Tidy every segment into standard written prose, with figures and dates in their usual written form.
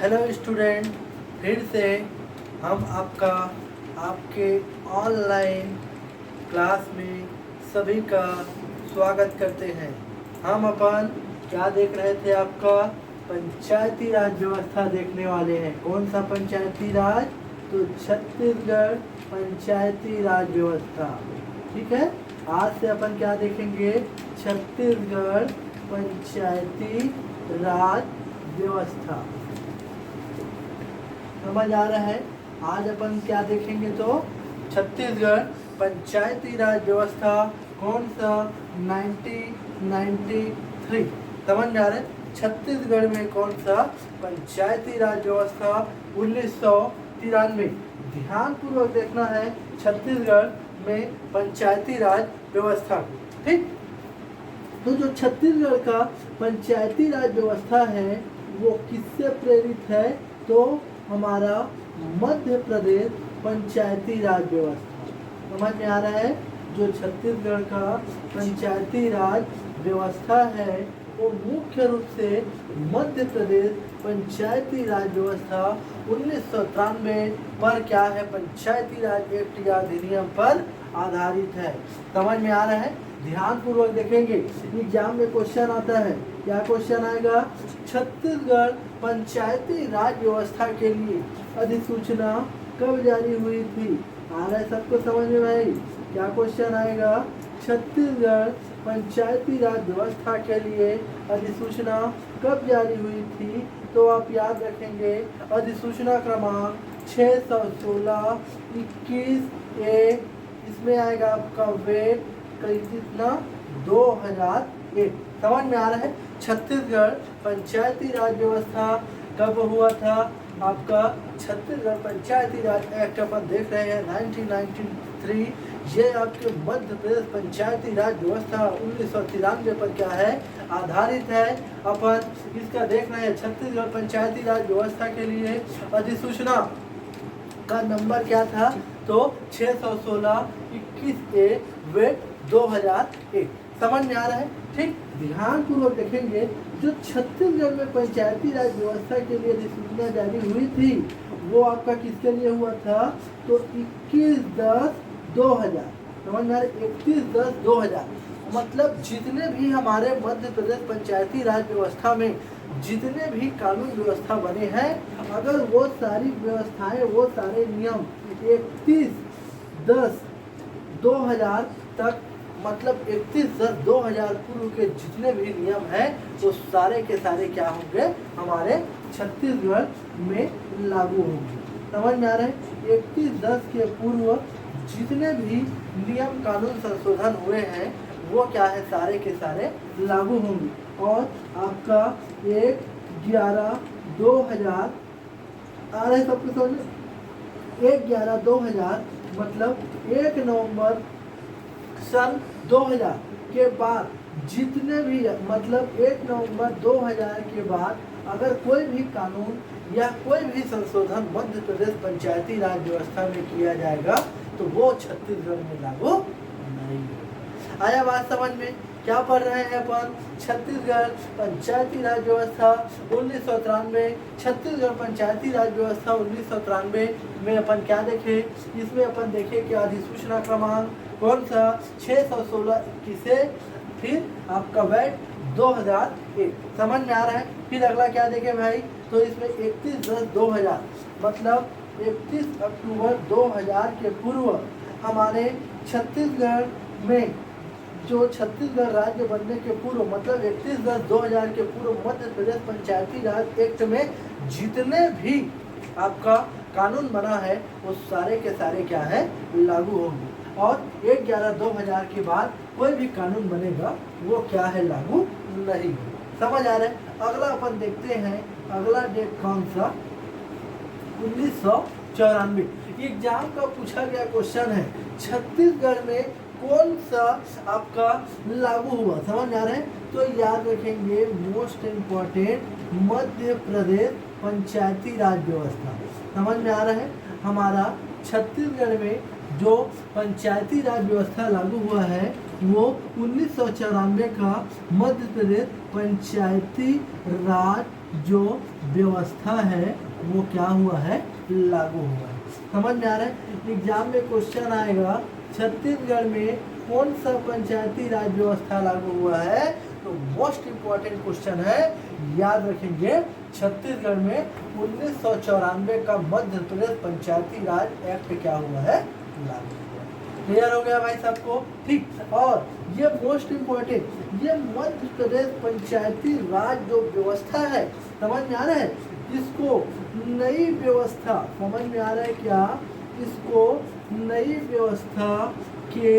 Hello student, फिर से हम आपके ऑनलाइन क्लास में सभी का स्वागत करते हैं। हम अपन क्या देख रहे थे? आपका पंचायती राज व्यवस्था देखने वाले हैं। कौन सा पंचायती राज? तो छत्तीसगढ़ पंचायती राज व्यवस्था। ठीक है, आज से अपन क्या देखेंगे? छत्तीसगढ़ पंचायती राज व्यवस्था। समझ आ रहा है? आज अपन क्या देखेंगे? तो छत्तीसगढ़ पंचायती राज व्यवस्था कौन सा? 1993। समझ में आ रहा है? छत्तीसगढ़ में कौन सा पंचायती राज व्यवस्था? 1993। ध्यान पूर्वक देखना है छत्तीसगढ़ में पंचायती राज व्यवस्था को। ठीक, तो जो छत्तीसगढ़ का पंचायती राज व्यवस्था है वो किससे प्रेरित है? तो हमारा मध्य प्रदेश पंचायती राज व्यवस्था। समझ में आ रहा है? जो छत्तीसगढ़ का पंचायती राज व्यवस्था है वो मुख्य रूप से मध्य प्रदेश पंचायती राज व्यवस्था 1993 पर क्या है? पंचायती राज एक्ट या अधिनियम पर आधारित है। समझ में आ रहा है? ध्यान पूर्वक देखेंगे, एग्जाम में क्वेश्चन आता है। क्या क्वेश्चन आएगा? छत्तीसगढ़ पंचायती राज व्यवस्था के लिए अधिसूचना कब जारी हुई थी? आ रहा है सबको समझ में भाई? क्या क्वेश्चन आएगा? छत्तीसगढ़ पंचायती राज व्यवस्था के लिए अधिसूचना कब जारी हुई थी? तो आप याद रखेंगे अधिसूचना क्रमांक 616/21/1। इसमें आएगा आपका वेट कितना? 2001। समझ में आ रहा है? छत्तीसगढ़ पंचायती राज व्यवस्था कब हुआ था? आपका छत्तीसगढ़ पंचायती राज एक्ट अपन देख रहे हैं 1993। ये आपके मध्य प्रदेश पंचायती राज व्यवस्था 1993 पर क्या है? आधारित है। अपन इसका देख रहे हैं छत्तीसगढ़ पंचायती राज व्यवस्था के लिए अधिसूचना का नंबर क्या था? तो 616/21/1 2001। समझ में आ रहा है? ठीक, ध्यान पूर्वक देखेंगे जो छत्तीसगढ़ में पंचायती राज व्यवस्था के लिए अधिसूचना जारी हुई थी वो आपका किसके लिए हुआ था? तो 21/10/2000। समझ में आ रहा है? 21/10/2000 मतलब जितने भी हमारे मध्य प्रदेश पंचायती राज व्यवस्था में जितने भी कानून व्यवस्था बने हैं, अगर वो सारी व्यवस्थाएं, वो सारे नियम 31/10/2000 तक, मतलब 31/10/2000 पूर्व के जितने भी नियम हैं वो सारे के सारे क्या होंगे? हमारे छत्तीसगढ़ में लागू होंगे। समझ में आ रहा है? 31/10 के पूर्व जितने भी नियम कानून संशोधन हुए हैं वो क्या है? सारे के सारे लागू होंगे। और आपका 1/11/2000 आ रहा है सबको समझ में? 1/11/2000 मतलब 1 नवंबर सन 2000 के बाद जितने भी, मतलब 1 नवंबर 2000 के बाद अगर कोई भी कानून या कोई भी संशोधन मध्य प्रदेश पंचायती राज व्यवस्था में किया जाएगा तो वो छत्तीसगढ़ में लागू नहीं होगा। आया बात समझ में? क्या पढ़ रहे हैं अपन? छत्तीसगढ़ पंचायती राज व्यवस्था 1993। छत्तीसगढ़ पंचायती राज व्यवस्था 1993 में अपन क्या देखे? इसमें अपन देखे कि अधिसूचना क्रमांक कौन सा? 616/21, फिर आपका वेट 2001। समझ में आ रहा है? फिर अगला क्या देखे भाई? तो इसमें 31/10/2000 मतलब 31 अक्टूबर 2000 के पूर्व हमारे छत्तीसगढ़ में, जो छत्तीसगढ़ राज्य बनने के पूर्व मतलब 31/10/2000 के पूर्व मध्य प्रदेश पंचायती राज एक्ट में जितने भी आपका कानून बना है वो सारे के सारे क्या है? लागू होंगे। और 1/11/2000 के बाद कोई भी कानून बनेगा वो क्या है? लागू नहीं होगा। समझ आ रहा है? अगला अपन देखते हैं, अगला डेट कौन सा? 1994। एग्जाम का पूछा गया क्वेश्चन है छत्तीसगढ़ में कौन सा आपका लागू हुआ? समझ में आ रहा है? तो याद रखेंगे मोस्ट इम्पोर्टेंट मध्य प्रदेश पंचायती राज व्यवस्था। समझ में आ रहा है? हमारा छत्तीसगढ़ में जो पंचायती राज व्यवस्था लागू हुआ है वो 1994 का मध्य प्रदेश पंचायती राज जो व्यवस्था है वो क्या हुआ है, लागू हुआ है। समझ में आ रहा है। एग्जाम में क्वेश्चन आएगा छत्तीसगढ़ में कौन सा पंचायती राज व्यवस्था लागू हुआ है, तो मोस्ट इम्पोर्टेंट क्वेश्चन है, याद रखेंगे। छत्तीसगढ़ में 1994 का मध्य प्रदेश पंचायती राज एक्ट क्या हुआ है, लागू हुआ। क्लियर हो गया भाई सबको, ठीक। और ये मोस्ट इम्पोर्टेंट, ये मध्य प्रदेश पंचायती राज जो व्यवस्था है, समझ में आ रहा है, इसको नई व्यवस्था, समझ में आ रहा है क्या, इसको नई व्यवस्था के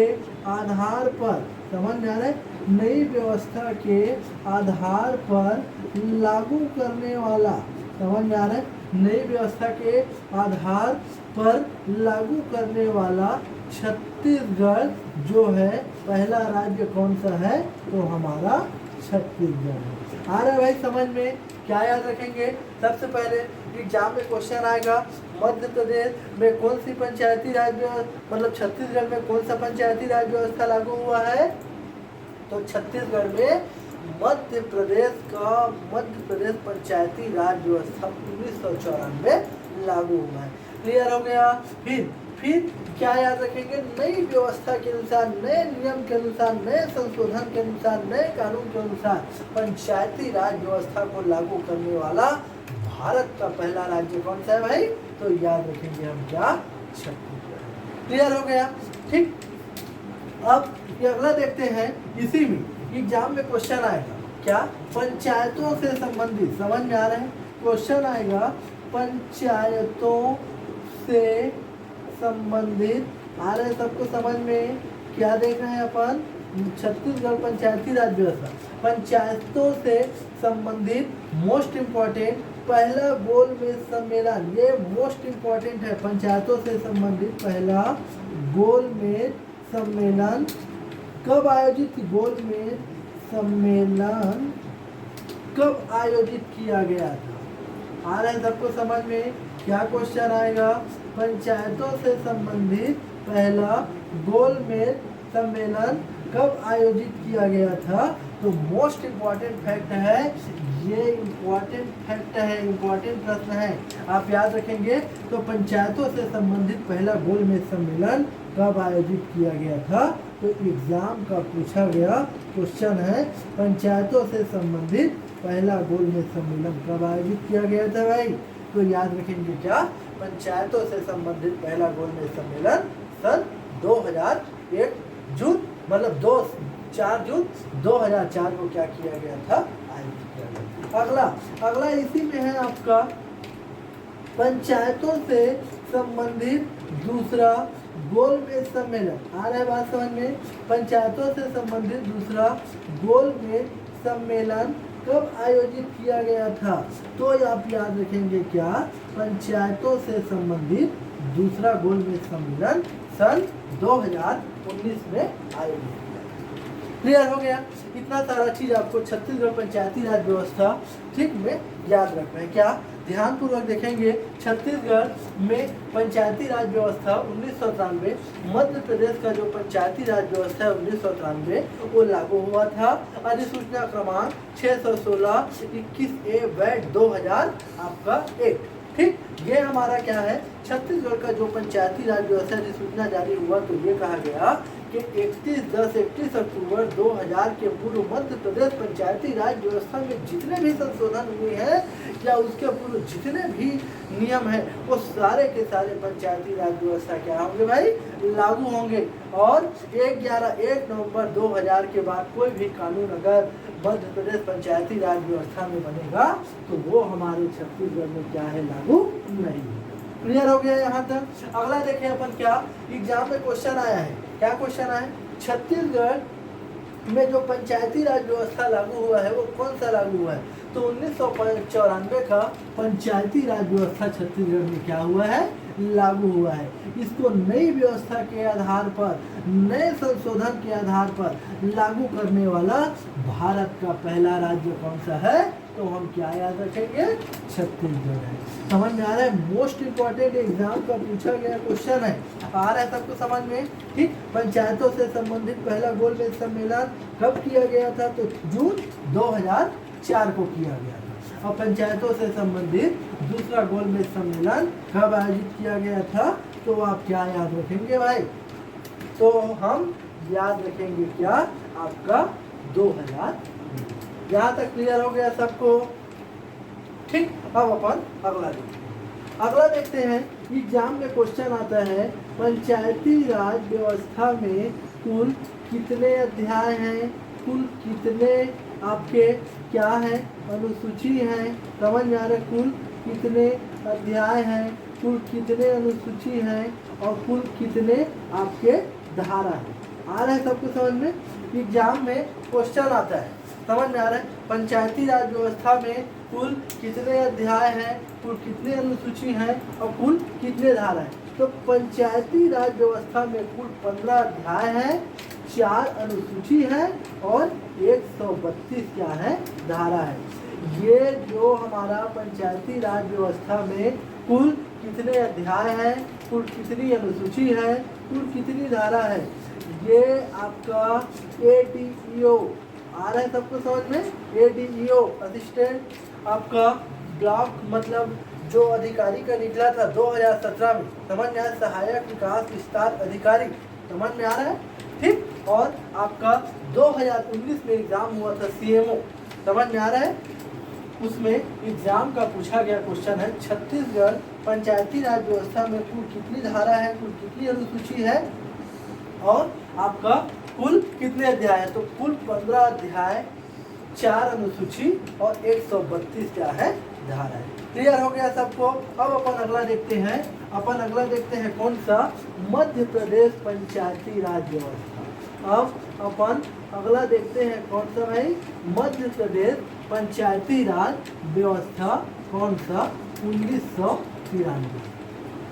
आधार पर, समझ में आ रहा है, नई व्यवस्था के आधार पर लागू करने वाला, समझ में आ रहा है, नई व्यवस्था के आधार पर लागू करने वाला छत्तीसगढ़ जो है पहला राज्य कौन सा है, तो हमारा छत्तीसगढ़ है। आ रहा है भाई समझ में। क्या याद रखेंगे, सबसे पहले एग्जाम में क्वेश्चन आएगा मध्य प्रदेश में कौन सी पंचायती राज, मतलब छत्तीसगढ़ में कौन सा पंचायती राज व्यवस्था लागू हुआ है, तो छत्तीसगढ़ में मध्य प्रदेश पंचायती राज व्यवस्था 1994 लागू हुआ है। क्लियर हो गया। फिर क्या याद रखेंगे, नई व्यवस्था के अनुसार, नए नियम के अनुसार, नए संशोधन के अनुसार, नए कानून के अनुसार पंचायती राज व्यवस्था को लागू करने वाला भारत का पहला राज्य कौन सा है भाई, तो याद रखेंगे हम क्या, छत्तीसगढ़। क्लियर हो गया, ठीक। अब ये अगला देखते हैं, इसी में एग्जाम में क्वेश्चन आएगा क्या, पंचायतों से संबंधित, समझ में आ रहा है, क्वेश्चन आएगा पंचायतों से संबंधित, आ रहे सबको समझ में, क्या देख रहे हैं अपन, छत्तीसगढ़ पंचायती राज व्यवस्था, पंचायतों से संबंधित मोस्ट इम्पोर्टेंट पहला गोलमेज सम्मेलन, ये मोस्ट इम्पोर्टेंट है, पंचायतों से संबंधित पहला गोलमेज सम्मेलन कब आयोजित, गोलमेज सम्मेलन कब आयोजित किया गया था। आ रहा है सबको समझ में, क्या क्वेश्चन आएगा, पंचायतों से संबंधित पहला गोलमेज सम्मेलन कब आयोजित किया गया था, तो मोस्ट इम्पॉर्टेंट फैक्ट है ये, इम्पॉर्टेंट फैक्ट है, इम्पॉर्टेंट प्रश्न है, आप याद रखेंगे। तो पंचायतों से संबंधित पहला गोलमेज सम्मेलन कब आयोजित किया गया था, तो एग्जाम का पूछा गया क्वेश्चन है, पंचायतों से संबंधित पहला गोलमेज सम्मेलन कब आयोजित किया गया था भाई, तो याद रखेंगे क्या, पंचायतों से संबंधित पहला गोलमेज सम्मेलन सन 2001 जून, मतलब 4 जून 2004 को क्या किया गया था, आयोजित किया गया। अगला इसी में है आपका पंचायतों से संबंधित दूसरा गोलमेज सम्मेलन, आ रहा है बात समझ में, पंचायतों से संबंधित दूसरा गोलमेज सम्मेलन कब आयोजित किया गया था, तो आप याद रखेंगे क्या, पंचायतों से संबंधित दूसरा गोलमेज सम्मेलन सन 2019 में आयोजित किया। क्लियर हो गया। इतना सारा चीज आपको छत्तीसगढ़ पंचायती राज व्यवस्था ठीक में याद रखना है। क्या ध्यान पूर्वक देखेंगे, छत्तीसगढ़ में पंचायती राज व्यवस्था 1993, मध्य प्रदेश का जो पंचायती राज व्यवस्था है 1993 वो लागू हुआ था। अधिसूचना क्रमांक 616 21A वैट 2000 आपका एक्ट, ठीक। ये हमारा क्या है, छत्तीसगढ़ का जो पंचायती राज व्यवस्था अधिसूचना जारी हुआ तो ये कहा गया कि 31 अक्टूबर 2000 के पूर्व मध्य प्रदेश पंचायती राज व्यवस्था में जितने भी संशोधन हुए हैं या उसके पूर्व जितने भी नियम हैं वो सारे के सारे पंचायती राज व्यवस्था क्या होंगे भाई, लागू होंगे। और 1 नवंबर 2000 के बाद कोई भी कानून अगर मध्य प्रदेश पंचायती राज व्यवस्था में बनेगा तो वो हमारे छत्तीसगढ़ में क्या है, लागू नहीं है। क्लियर हो गया यहाँ तक। अगला देखें अपन, क्या एग्जाम में क्वेश्चन आया है, क्या क्वेश्चन आया है, छत्तीसगढ़ में जो पंचायती राज व्यवस्था लागू हुआ है वो कौन सा लागू हुआ है, तो 1994 का पंचायती राज व्यवस्था छत्तीसगढ़ में क्या हुआ है, लागू हुआ है। इसको नई व्यवस्था के आधार पर, नए संशोधन के आधार पर लागू करने वाला भारत का पहला राज्य कौन सा है, तो हम क्या याद रखेंगे, छत्तीसगढ़ है। समझ में आ रहा है, मोस्ट इंपॉर्टेंट एग्जाम का पूछा गया क्वेश्चन है, आ रहा है सबको समझ में, ठीक। पंचायतों से संबंधित पहला गोलमेज सम्मेलन कब किया गया था, तो जून 2004 को किया गया था। और पंचायतों से संबंधित दूसरा गोलमेज सम्मेलन कब आयोजित किया गया था? तो आप क्या याद रखेंगे भाई? तो हम याद रखेंगे क्या? आपका 2000। यहाँ तक क्लियर हो गया सबको? ठीक, अब अपन अगला देखते हैं। एग्जाम में क्वेश्चन आता है, पंचायती राज व्यवस्था में कुल कितने अध्याय हैं? कुल कितने आपके क्या है? अनुसूची हैं। समझ में आ रहा है? कुल कितने अध्याय हैं, कुल कितने अनुसूची हैं और कुल कितने आपके धारा हैं। आ रहा है सबको समझ में? एग्जाम में क्वेश्चन आता है, समझ में आ रहा है? पंचायती राज व्यवस्था में कुल कितने अध्याय हैं, कुल कितने अनुसूची हैं और कुल कितने धारा हैं। तो पंचायती राज व्यवस्था में कुल 15 अध्याय हैं, 4 अनुसूची है और 132 क्या है? धारा है। ये जो हमारा पंचायती राज व्यवस्था में कुल कितने अध्याय हैं, कुल कितनी अनुसूची है, कुल कितनी धारा है, ये आपका ADEO आ रहा है सबको समझ में? ADEO असिस्टेंट आपका ब्लॉक मतलब जो अधिकारी का निकला था 2017 में, समझ में आया? सहायक विकास विस्तार अधिकारी, समझ में आ रहा है? ठीक। और आपका 2019 में एग्जाम हुआ था CMO, समझ में आ रहा है? उसमें एग्जाम का पूछा गया क्वेश्चन है, छत्तीसगढ़ पंचायती राज व्यवस्था में कुल कितनी धारा है, कुल कितनी अनुसूची है और आपका कुल कितने अध्याय है। तो कुल 15 अध्याय, 4 अनुसूची और 132 क्या है? धारा है। क्लियर हो गया सबको? अब अपन अगला देखते हैं कौन सा? मध्य प्रदेश पंचायती राज व्यवस्था। अब अपन अगला देखते हैं कौन सा भाई? मध्य प्रदेश पंचायती राज व्यवस्था कौन सा? 1993।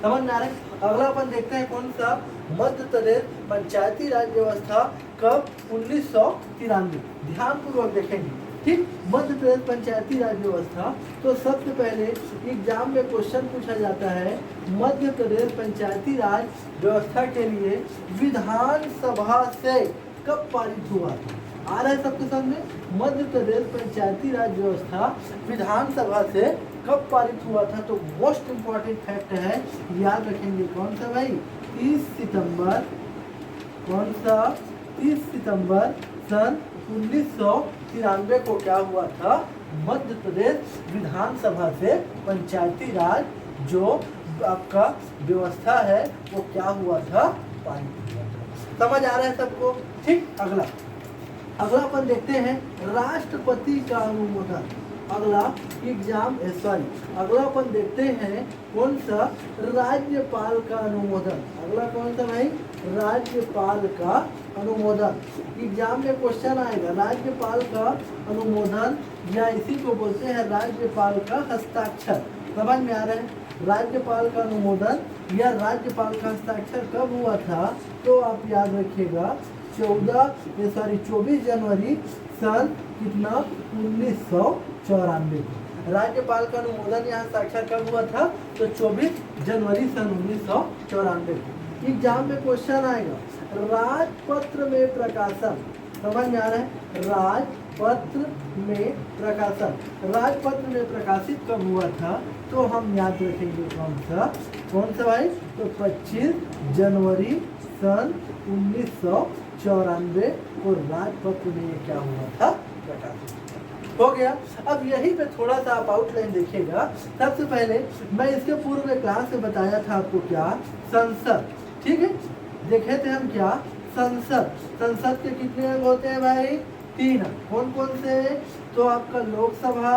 समझ में आ रहा है? अगला अपन देखते हैं कौन सा? मध्य प्रदेश पंचायती राज व्यवस्था कब? 1993। ध्यान पूर्वक देखेंगे, ठीक। मध्य प्रदेश पंचायती राज व्यवस्था, तो सबसे पहले एग्जाम में क्वेश्चन पूछा जाता है, मध्य प्रदेश पंचायती राज व्यवस्था के लिए विधानसभा से कब पारित हुआ था? आ रहा है सबके सामने? मध्य प्रदेश पंचायती राज व्यवस्था विधानसभा से कब पारित हुआ था? तो मोस्ट इम्पोर्टेंट फैक्ट है, याद रखेंगे। कौन सा भाई? 30 सितंबर। कौन सा? 30 सितंबर सन 1993 को क्या हुआ था? मध्य प्रदेश विधानसभा से पंचायती राज जो आपका व्यवस्था है वो क्या हुआ था? पारित हुआ था। समझ आ रहा है सबको? ठीक। अगला अपन देखते हैं राष्ट्रपति का अनुमोदन। अगला अपन देखते हैं कौन सा? राज्यपाल का अनुमोदन। अगला कौन सा भाई? राज्यपाल का अनुमोदन। एग्जाम में क्वेश्चन आएगा, राज्यपाल का अनुमोदन या इसी को बोलते हैं राज्यपाल का हस्ताक्षर। समझ में आ रहा है? राज्यपाल का अनुमोदन या राज्यपाल का हस्ताक्षर कब हुआ था? तो आप याद रखिएगा 24 जनवरी सन कितना? 1994 को। राज्यपाल का अनुमोदन या हस्ताक्षर कब हुआ था? तो 24 जनवरी सन 1994 को। एग्जाम में क्वेश्चन आएगा, राजपत्र में प्रकाशन। समझ में आ रहा है? राजपत्र में प्रकाशन, राजपत्र में प्रकाशित कब हुआ था? तो हम याद रखेंगे कौन सा भाई? तो 25 जनवरी सन 1994 को राजपत्र में ये क्या हुआ था? प्रकाशित हो गया। अब यहीं पे थोड़ा सा आप आउटलाइन देखिएगा। सबसे पहले मैं इसके पूर्व में क्लास में बताया था आपको क्या? संसद, ठीक है। देखे थे हम क्या? संसद के कितने अंग होते हैं भाई? 3। कौन कौन से? तो आपका लोकसभा,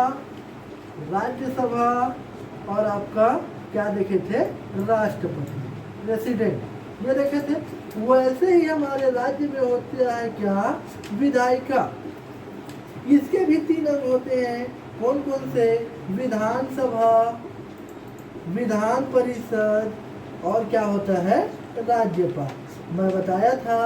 राज्यसभा और आपका क्या देखे थे? राष्ट्रपति, प्रेसिडेंट, ये देखे थे। वैसे ही हमारे राज्य में होते हैं क्या? विधायिका, इसके भी 3 अंग होते हैं। कौन कौन से? विधानसभा, विधान परिषद और क्या होता है? राज्यपाल। मैं बताया था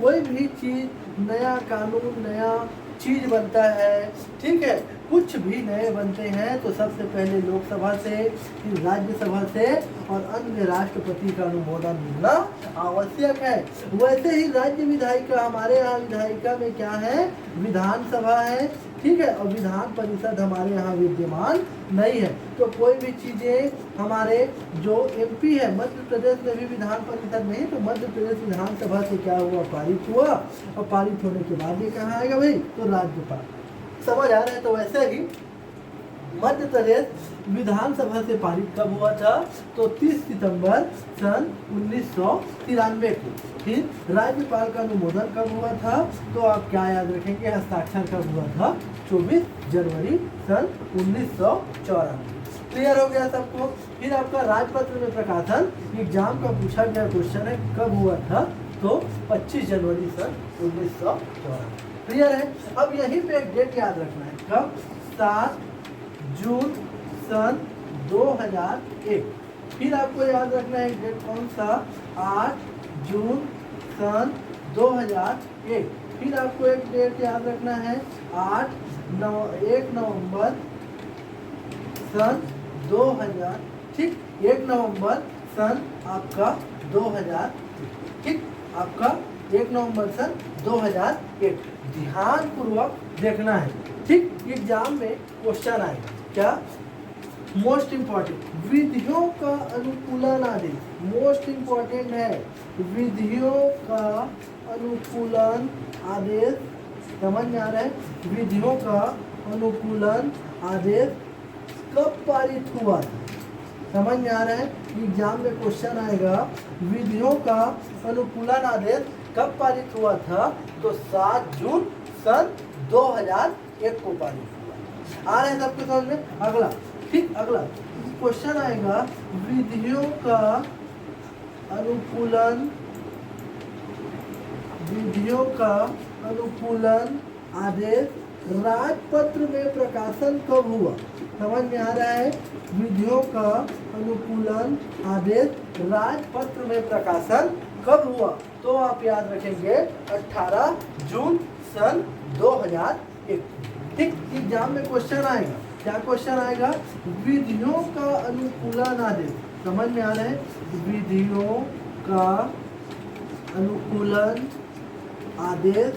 कोई भी चीज, नया कानून, नया चीज बनता है, ठीक है, कुछ भी नए बनते हैं तो सबसे पहले लोकसभा से, फिर राज्यसभा से और अन्य राष्ट्रपति का अनुमोदन मिलना आवश्यक है। वैसे ही राज्य विधायिका, हमारे यहाँ विधायिका में क्या है? विधानसभा है, ठीक है, और विधान परिषद हमारे यहाँ विद्यमान नहीं है। तो कोई भी चीजें हमारे जो एमपी है, मध्य प्रदेश में भी विधान परिषद नहीं, तो मध्य प्रदेश विधानसभा से क्या हुआ, पारित हुआ, और पारित होने के बाद ये कहाँ आएगा भाई, तो राज्यपाल। समझ आ रहा है। तो वैसे ही मध्य प्रदेश विधानसभा से पारित कब हुआ था, तो 30 सितंबर सन 1993 को। फिर राज्यपाल का अनुमोदन कब हुआ था, तो आप क्या याद रखेंगे, हस्ताक्षर कब हुआ था, 24 जनवरी सन 1994। क्लियर हो गया सबको। फिर आपका राजपत्र में प्रकाशन एग्जाम का पूछा गया क्वेश्चन है, कब हुआ था, तो 25 जनवरी सन 1994। क्लियर है। अब यहीं पे एक डेट याद रखना है, कब, 7 जून सन 2001। फिर आपको याद रखना है डेट कौन सा, 8 जून सन 2001। फिर आपको एक डेट याद रखना है, 1 नवंबर सन 2000, ठीक, 1 नवंबर सन आपका 2000, ठीक, आपका 1 नवंबर सन 2001। ध्यान पूर्वक देखना है, ठीक, एग्जाम में क्वेश्चन आएगा क्या, मोस्ट इम्पोर्टेंट, विधियों का अनुकूलन आदेश, मोस्ट इम्पोर्टेंट है, विधियों का अनुकूलन आदेश, समझ में आ रहा है, विधियों का अनुकूलन आदेश कब पारित हुआ था, समझ में आ रहा है। एग्जाम में क्वेश्चन आएगा, विधियों का अनुकूलन आदेश कब पारित हुआ था, तो 7 जून सन 2001 को पारित हुआ। आ रहे हैं सबके समझ में। अगला, ठीक, अगला क्वेश्चन आएगा, विधियों का अनुकूलन, विधियों का अनुकूलन आदेश राजपत्र में प्रकाशन कब हुआ, समझ में आ रहा है। विधियों का अनुकूलन आदेश राजपत्र में प्रकाशन कब हुआ, तो आप याद रखेंगे 18 जून सन 2001। ठीक, एग्जाम में क्वेश्चन आएगा, क्या क्वेश्चन आएगा, विधियों का अनुकूलन आदेश, समझ में आ रहा है, विधियों का अनुकूलन आदेश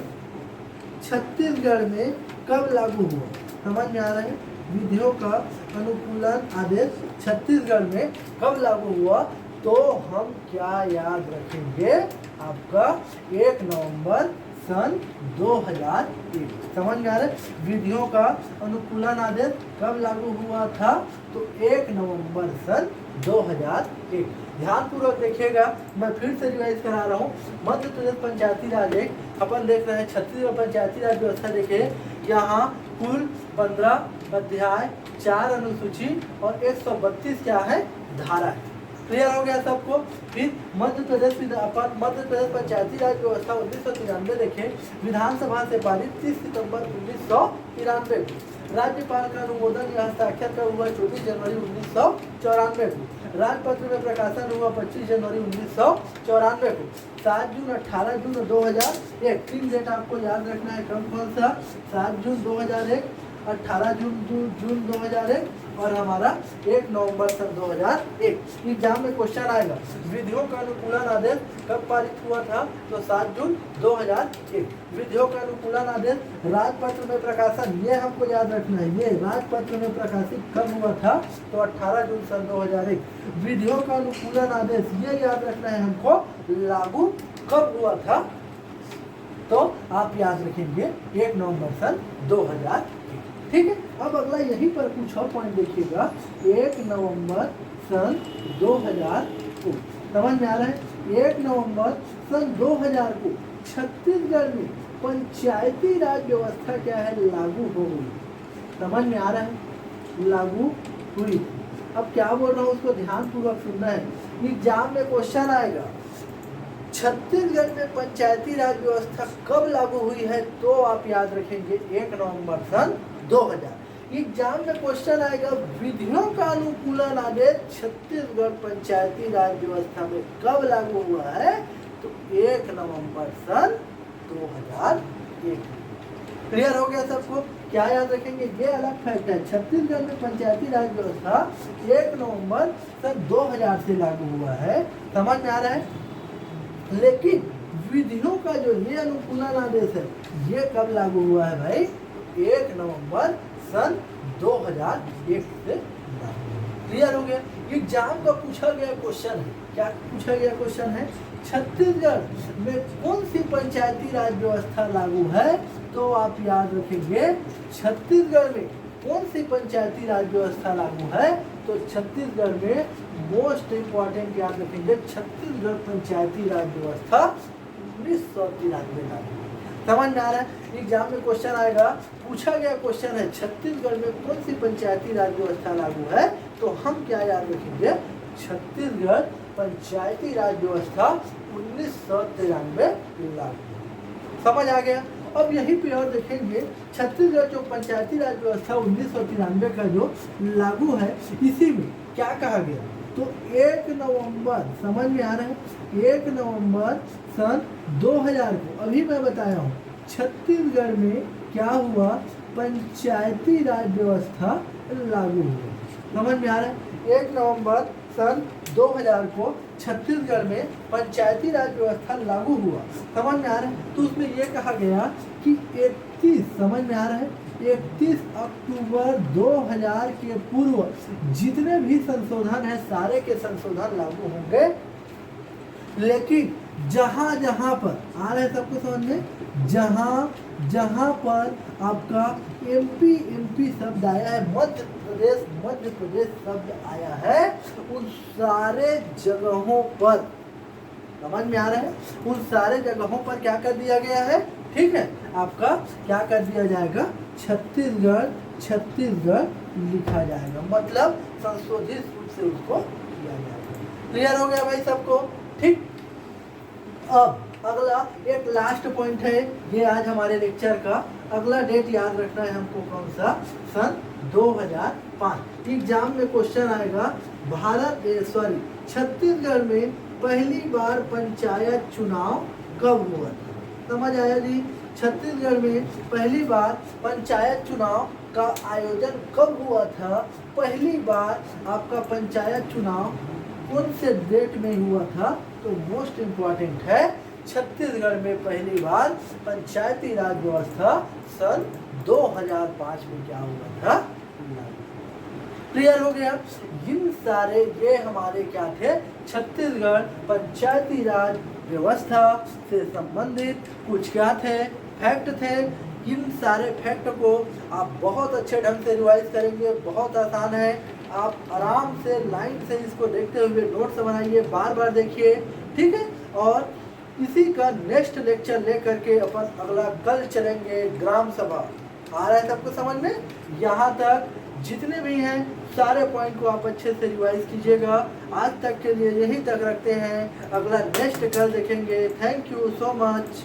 छत्तीसगढ़ में कब लागू हुआ, समझ में आ रहा है, विधियों का अनुकूलन आदेश छत्तीसगढ़ में कब लागू हुआ, तो हम क्या याद रखेंगे, आपका 1 नवंबर सन 2001। समझ में आ रहा है, विधियों का अनुकूलन आदेश कब लागू हुआ था, तो 1 नवंबर सन 2001। ध्यानपूर्वक देखिएगा, मैं फिर से रिवाइज करा रहा हूँ। मध्य प्रदेश पंचायती राज एक अपन देख रहे हैं, छत्तीसगढ़ पंचायती राज व्यवस्था देखिए, यहाँ कुल 15 अध्याय, 4 अनुसूची और 132 क्या है, धारा है। क्लियर हो गया सबको। फिर मध्य प्रदेश पंचायती राज व्यवस्था 1993 देखें, विधानसभा से पारित 30 सितंबर 1993 को। राज्यपाल का अनुमोदन या हस्ताक्षर का हुआ 24 जनवरी 1994 को। राजपत्र में प्रकाशन हुआ 25 जनवरी 1994 को। 7 जून, 18 जून 2001, 3 डेट आपको याद रखना है, कौन सा, 7 जून 2001, 18 जून 2001 और हमारा 1 नवंबर सन 2001। एग्जाम में क्वेश्चन आएगा, विधियों का अनुकूलन आदेश कब पारित हुआ था, तो 7 जून 2001। विधियों का अनुकूलन आदेश राजपत्र में प्रकाशन, ये हमको याद रखना है, ये राजपत्र में प्रकाशित कब हुआ था, तो 18 जून सन 2001। विधियों का अनुकूलन आदेश ये याद रखना है हमको, लागू कब हुआ था, तो आप याद रखेंगे 1 नवंबर सन 2001। ठीक है। अब अगला यहीं पर कुछ और पॉइंट देखिएगा, 1 नवंबर सन 2000 को, समझ में आ रहा है, 1 नवंबर सन 2000 को छत्तीसगढ़ में पंचायती राज व्यवस्था क्या है, लागू हो गई। समझ में आ रहा है, लागू हुई। अब क्या बोल रहा हूँ उसको ध्यान पूर्वक सुनना है, एग्जाम में क्वेश्चन आएगा, छत्तीसगढ़ में पंचायती राज व्यवस्था कब लागू हुई है, तो आप याद रखेंगे 1 नवंबर सन 2000। एग्जाम में क्वेश्चन आएगा, विधियों का अनुकूलन आदेश छत्तीसगढ़ पंचायती राज व्यवस्था में कब लागू हुआ है, तो 1 नवंबर सन 2001। क्लियर हो गया सबको। क्या याद रखेंगे, ये अलग फैक्ट है, छत्तीसगढ़ में पंचायती राज व्यवस्था 1 नवंबर सन 2000 से लागू हुआ है। समझ में आ रहा है, लेकिन विधियों का जो ये अनुकूलन आदेश है, ये कब लागू हुआ है भाई, 1 नवंबर सन 2001 से लागू। क्लियर हो गया। एग्जाम का पूछा गया क्वेश्चन है, क्या पूछा गया क्वेश्चन है, छत्तीसगढ़ में कौन सी पंचायती राज व्यवस्था लागू है? तो आप याद रखेंगे छत्तीसगढ़ में कौन सी पंचायती राज व्यवस्था लागू है? तो छत्तीसगढ़ में मोस्ट इंपॉर्टेंट याद रखेंगे छत्तीसगढ़ पंचायती राज व्यवस्था 1993 लागू। समझ में आ रहा है। एग्जाम में क्वेश्चन आएगा, पूछा गया क्वेश्चन है छत्तीसगढ़ में कौन सी पंचायती राज व्यवस्था लागू है? तो हम क्या याद रखेंगे, छत्तीसगढ़ पंचायती राज व्यवस्था 1993 लागू। समझ आ गया। अब यही पे और देखेंगे छत्तीसगढ़ जो पंचायती राज व्यवस्था 1993 का जो लागू है, इसी में क्या कहा गया, तो 1 नवंबर, समझ में आ रहा है, 1 नवंबर सन 2000 को, अभी मैं बताया हूँ, छत्तीसगढ़ में क्या हुआ, पंचायती राज व्यवस्था लागू हुआ। समझ में आ रहा है। 1 नवंबर सन 2000 को छत्तीसगढ़ में पंचायती राज व्यवस्था लागू हुआ। समझ में आ रहा है। तो उसमें यह कहा गया कि 31, समझ में आ रहा है, 31 अक्टूबर 2000 के पूर्व जितने भी संशोधन है सारे के संशोधन लागू होंगे। लेकिन जहां जहां पर आ रहा है, सबको समझ में, जहां जहां पर आपका एमपी शब्द आया है, मध्य प्रदेश शब्द आया है, उन सारे जगहों पर, समझ में आ रहा है, उन सारे जगहों पर क्या कर दिया गया है, ठीक है, आपका क्या कर दिया जाएगा, छत्तीसगढ़ लिखा जाएगा, मतलब संशोधित रूप से उसको किया जाएगा। क्लियर हो गया भाई सबको, ठीक। अब अगला एक लास्ट पॉइंट है, ये आज हमारे लेक्चर का अगला डेट याद रखना है हमको, कौन सा, सन 2005। एग्जाम में क्वेश्चन आएगा, छत्तीसगढ़ में पहली बार पंचायत चुनाव कब हुआ था? समझ आया जी। छत्तीसगढ़ में पहली बार पंचायत चुनाव का आयोजन कब हुआ था? पहली बार आपका पंचायत चुनाव कौन से डेट में हुआ था? तो मोस्ट इम्पॉर्टेंट है, छत्तीसगढ़ में पहली बार पंचायती राज व्यवस्था सन 2005 में क्या हुआ था? क्लियर हो गया। इन सारे ये हमारे क्या थे, छत्तीसगढ़ पंचायती राज व्यवस्था से संबंधित कुछ क्या थे, फैक्ट थे। इन सारे फैक्ट को आप बहुत अच्छे ढंग से रिवाइज करेंगे, बहुत आसान है। आप आराम से लाइन से इसको देखते हुए नोट्स बनाइए, बार बार देखिए, ठीक है। और इसी का नेक्स्ट लेक्चर लेकर के अपन अगला कल चलेंगे ग्राम सभा। आ रहा है सबको समझ में? यहाँ तक जितने भी हैं सारे पॉइंट को आप अच्छे से रिवाइज कीजिएगा। आज तक के लिए यही तक रखते हैं, अगला नेक्स्ट कल देखेंगे। Thank you so much.